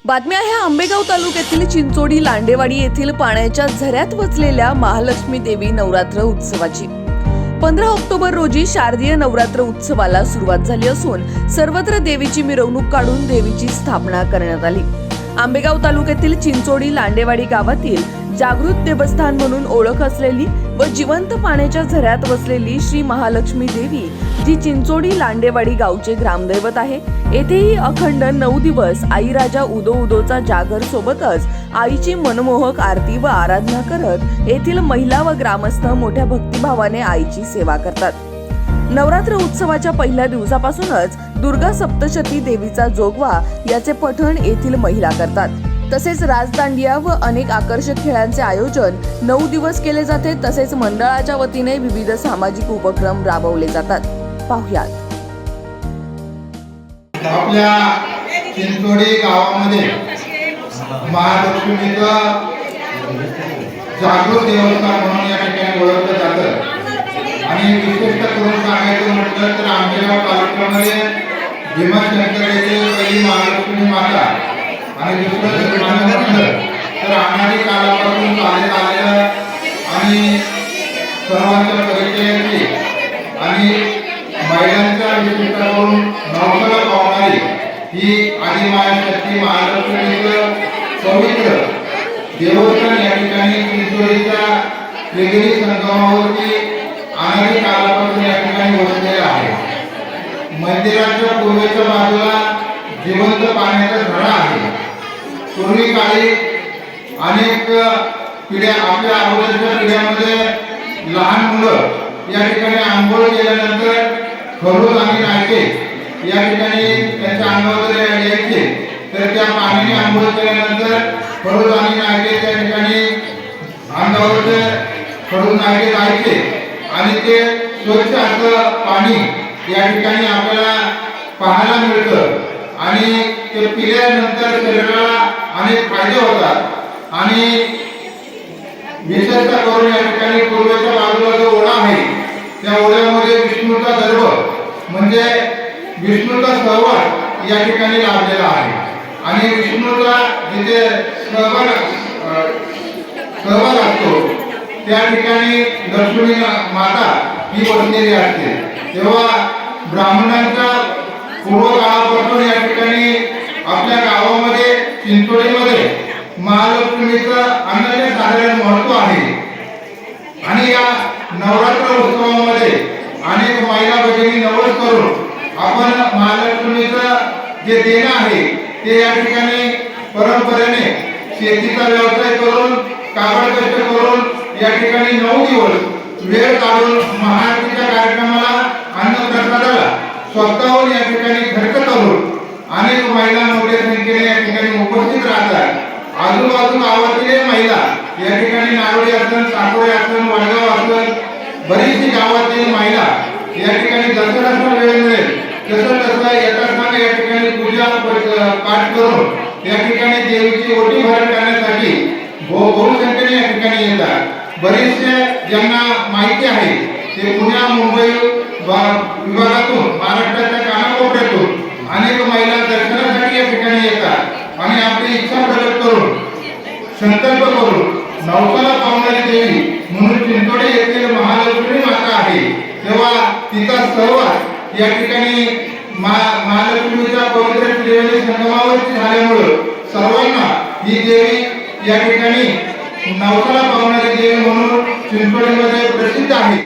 बातमी आहे आंबेगाव तालुक्यातील चिंचोडी लांडेवाडी येथील पाण्याच्या झऱ्यात वसलेल्या महालक्ष्मी देवी नवरात्र उत्सवाची 15 ऑक्टोबर रोजी शारदीय नवरात्र उत्सवाला सुरुवात झाली असून सर्वत्र देवीची मिरवणूक काढून देवीची स्थापना करण्यात आली। आंबेगाव तालुक्यातील चिंचोडी लांडेवाडी गावातील जागृत देवस्थान म्हणून ओळख असलेली व जिवंत पाण्याच्या झऱ्यात वसलेली श्री महालक्ष्मी देवी जी चिंचोडी लांडेवाडी गावचे ग्रामदैवत आहे। येथेही अखंड 9 दिवस आई राजा उदो उदोचा जागर सोबतच आईची मनमोहक आरती व आराधना करत येथील महिला व ग्रामस्थ मोठ्या भक्तिभावाने आईची सेवा करतात। नवरात्र उत्सवाच्या पहिल्या दिवसापासूनच दुर्गा सप्तशती देवीचा जोगवा याचे पठण येथील महिला करतात। तसेच राजदांडिया व अनेक आकर्षक खेळांचे आयोजन 9 दिवस केले जाते। तसेच मंडळाच्या वतीने विविध सामाजिक उपक्रम राबवले जातात। पाहुयात। आपल्या चिंचोडी गावामध्ये महालक्ष्मीचं जागृत देवस्थान म्हणून या ठिकाणी ओळखलं जातं आणि विशेषतः करून सांगायचं म्हटलं तर आंबेगाव तालुक्यामध्ये भीमाशंकर येथे पहिली महालक्ष्मी माता आणि दुसरं म्हटलं तर अनादी काळापासून चालत आलेलं आणि सर्वांच्या परिचयाची आणि महिलांच्या विशेषतः करून नवसाला पावणारी ही आदिमायाशक्ती महालक्ष्मीचं पवित्र देवस्थान या ठिकाणी चिंचोडीच्या त्रिवेणी संगमावरती अनादी काळापासून या ठिकाणी वसलेलं आहे। मंदिराच्या पूर्वेच्या बाजूला जिवंत पाण्याचा झरा आहे। पूर्वी काळी अनेक पिढ्या आपल्या अगोदरच्या पिढ्यामध्ये लहान मुलं या ठिकाणी आंघोळ केल्यानंतर खडूस आणि नाके या ठिकाणी त्यांच्या अंगावर यायचे तर त्या पाण्याने आंघोळ केल्यानंतर खडूस आणि नाके त्या ठिकाणी अंगावर खडूस नाके जायचे आणि ते स्वच्छ असं पाणी या ठिकाणी आपल्याला पाहायला मिळतं आणि ते पिल्यानंतर शरीराला अनेक फायदे होतात आणि विशेषतः करून या ठिकाणी पूर्वेच्या बाजूला जो ओढा आहे त्या ओढ्यामध्ये विष्णूचा गर्भ म्हणजे विष्णूचा सहवास या ठिकाणी लाभलेला आहे आणि विष्णूचा जिथे सहवास असतो त्या ठिकाणी लक्ष्मी माता ही वसलेली असते। तेव्हा ब्राह्मणांच्या पूर्व काळापासून या ठिकाणी आपल्या गावामध्ये चिंचोडीमध्ये महालक्ष्मीचं अनन्यसाधारण महत्त्व आहे आणि या नवरात्र उत्सवामध्ये अनेक महिला भगिनी नवस करून आपण महालक्ष्मीचं जे देणं आहे ते या ठिकाणी परंपरेने शेतीचा व्यवसाय करून काबड कष्ट करून या ठिकाणी 9 दिवस वेळ काढून महाआरतीच्या कार्यक्रमाला अन्नप्रसादाला स्वतःहून या ठिकाणी खर्च करून अनेक महिला मोठ्या संख्येने या ठिकाणी उपस्थित राहतात। आजूबाजू गावातील महिला या ठिकाणी नारोडी असन, साकोळे असन, वडगाव असन बरीचशी गावातील महिला या ठिकाणी दसऱ्याचा वेळ मिळेल तसं येतात या ठिकाणी पूजा पाठ करून या ठिकाणी देवीची ओटी भरण करण्यासाठी बहुसंख्येने या ठिकाणी येतात। बरेचसे ज्यांना माहिती आहे ते पुण्या मुंबई विभागातून महाराष्ट्राच्या कानाकोपऱ्यातून अनेक महिला दर्शनासाठी या ठिकाणी येतात आणि आपली इच्छा प्रकट करून संकल्प करून नवसाला पावणारी देवी म्हणून चिंचोडी येथील महालक्ष्मी माता आहे तेव्हा तिचा सहवास या ठिकाणी महालक्ष्मीच्या पवित्र त्रिवेणी संगमावरती झाल्यामुळे सर्वांना ही देवी या ठिकाणी नवसाला पावणारी देवी म्हणून चिंचोडीमध्ये प्रसिद्ध आहे।